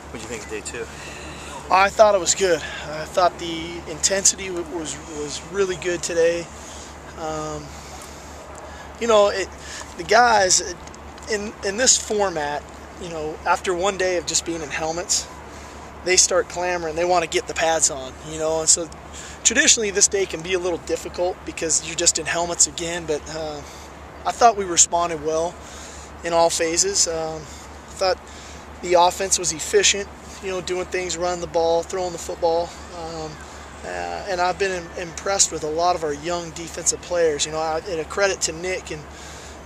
What do you think of day two? I thought it was good. I thought the intensity was really good today. The guys in this format, after one day of just being in helmets, they start clamoring. They want to get the pads on, and so traditionally this day can be a little difficult because you're just in helmets again. But I thought we responded well in all phases. I thought the offense was efficient. Doing things, running the ball, throwing the football. And I've been impressed with a lot of our young defensive players. And a credit to Nick and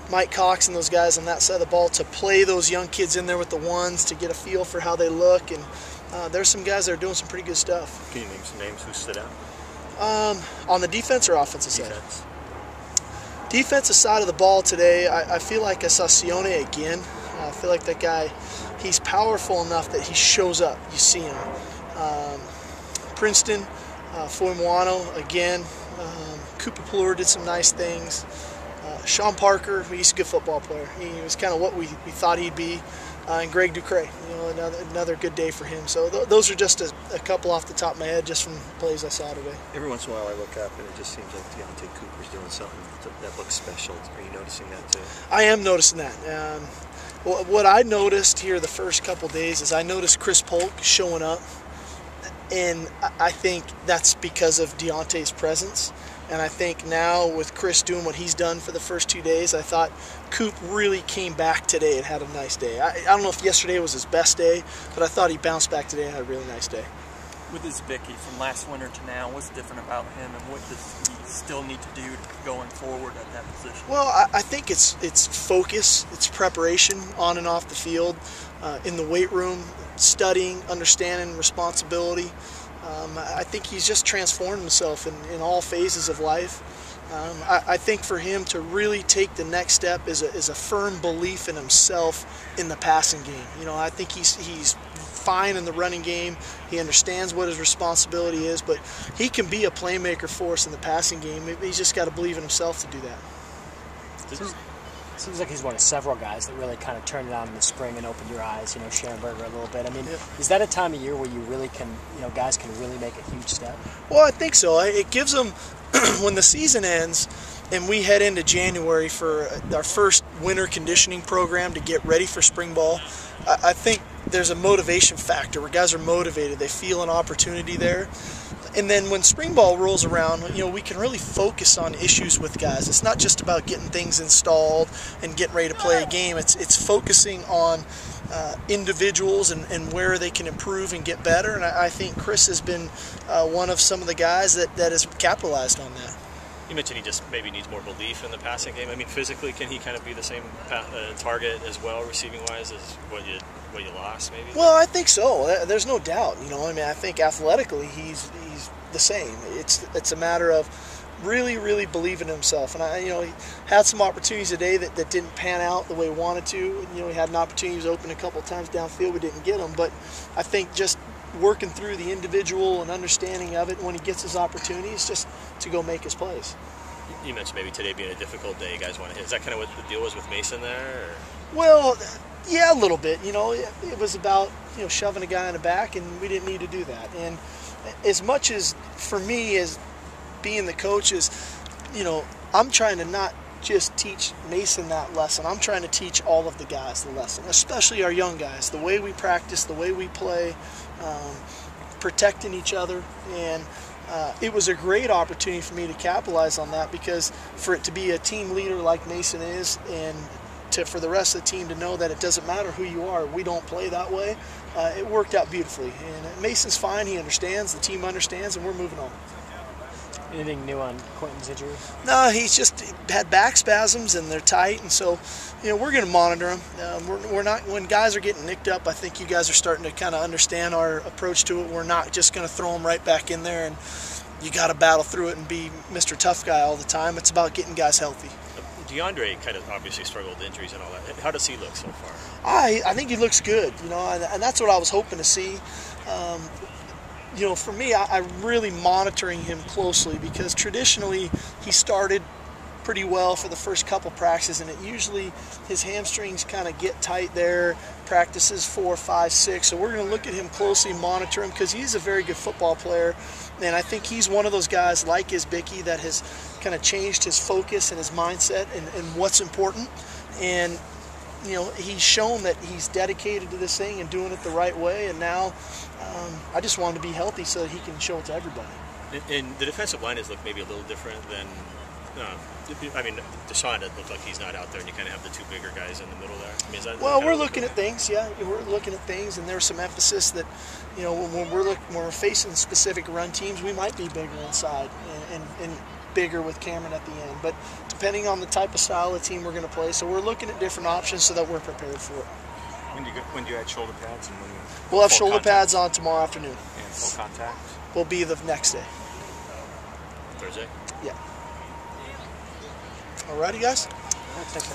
Mike Cox and those guys on that side of the ball to play those young kids in there with the ones to get a feel for how they look. And there's some guys that are doing some pretty good stuff. Can you name some names who stood out? On the defense or offensive side? Defensive side of the ball today, I feel like I saw Sione again. I feel like that guy, he's powerful enough that he shows up. You see him. Princeton, Foymuano again. Cooper Plur did some nice things. Sean Parker, he's a good football player. He was kind of what we thought he'd be. And Greg Ducre, another good day for him. So those are just a couple off the top of my head just from plays I saw today. Every once in a while I look up and it just seems like Deontay Cooper's doing something that looks special. Are you noticing that too? I am noticing that. What I noticed here the first couple days is I noticed Chris Polk showing up, and I think that's because of Deontay's presence. And I think now with Chris doing what he's done for the first 2 days, I thought Coop really came back today and had a nice day. I don't know if yesterday was his best day, but I thought he bounced back today and had a really nice day. With his Vicky from last winter to now, what's different about him, and what does he still need to do going forward at that position? Well, I think it's focus, it's preparation on and off the field, in the weight room, studying, understanding responsibility. I think he's just transformed himself in all phases of life. I think for him to really take the next step is a firm belief in himself in the passing game. I think he's fine in the running game. He understands what his responsibility is, but he can be a playmaker for us in the passing game. He's just got to believe in himself to do that. Seems like he's one of several guys that really kind of turned it on in the spring and opened your eyes, Schoenberger a little bit. I mean, Is that a time of year where you really can, guys can really make a huge step? Well, I think so. It gives them, when the season ends and we head into January for our first winter conditioning program to get ready for spring ball, I think there's a motivation factor where guys are motivated. They feel an opportunity there. And then when spring ball rolls around, we can really focus on issues with guys. It's not just about getting things installed and getting ready to play a game. It's focusing on individuals and where they can improve and get better. And I think Chris has been one of some of the guys that has capitalized on that. You mentioned he just maybe needs more belief in the passing game. I mean, physically, can he kind of be the same target as well, receiving-wise, as what you lost, maybe? Well, I think so. There's no doubt. I think athletically he's the same. It's a matter of really, really believing in himself. And he had some opportunities today that didn't pan out the way he wanted to. He had an opportunity, he was open a couple of times downfield, we didn't get him. But I think just working through the individual and understanding of it when he gets his opportunities, just to go make his plays. You mentioned maybe today being a difficult day you guys want to hit. Is that kind of what the deal was with Mason there? Or? Well, yeah, a little bit. It was about shoving a guy in the back, and we didn't need to do that. And as much as for me as being the coach is, I'm trying to not just teach Mason that lesson. I'm trying to teach all of the guys the lesson, especially our young guys, the way we practice, the way we play, protecting each other. And it was a great opportunity for me to capitalize on that, because for it to be a team leader like Mason is, and for the rest of the team to know that it doesn't matter who you are, we don't play that way, it worked out beautifully. And Mason's fine, he understands, the team understands, and we're moving on. Anything new on Quentin's injury? No, he's just had back spasms and they're tight, and so we're going to monitor him. We're not, when guys are getting nicked up, I think you guys are starting to kind of understand our approach to it. We're not just going to throw them right back in there and you got to battle through it and be Mr. Tough Guy all the time. It's about getting guys healthy. DeAndre kind of obviously struggled with injuries and all that. How does he look so far? I think he looks good, and that's what I was hoping to see. For me, I'm really monitoring him closely, because traditionally he started pretty well for the first couple practices, and it usually his hamstrings kind of get tight there, practices 4, 5, 6. So we're going to look at him closely, monitor him, because he's a very good football player. And I think he's one of those guys like Isbicki that has kind of changed his focus and his mindset and what's important. And, you know, he's shown that he's dedicated to this thing and doing it the right way. And now I just want him to be healthy so that he can show it to everybody. And the defensive line has looked maybe a little different than, I mean, Deshaun, it looked like he's not out there, and you kind of have the two bigger guys in the middle there. I mean, is that well, we're looking at things, yeah. We're looking at things, and there's some emphasis that, you know, when we're facing specific run teams, we might be bigger inside and bigger with Cameron at the end. But depending on the type of style of team we're going to play, so we're looking at different options so that we're prepared for it. When do you add shoulder pads? And we'll have shoulder pads on tomorrow afternoon. And full contact? Will be the next day. Thursday? Yeah. Alrighty, guys. Thanks.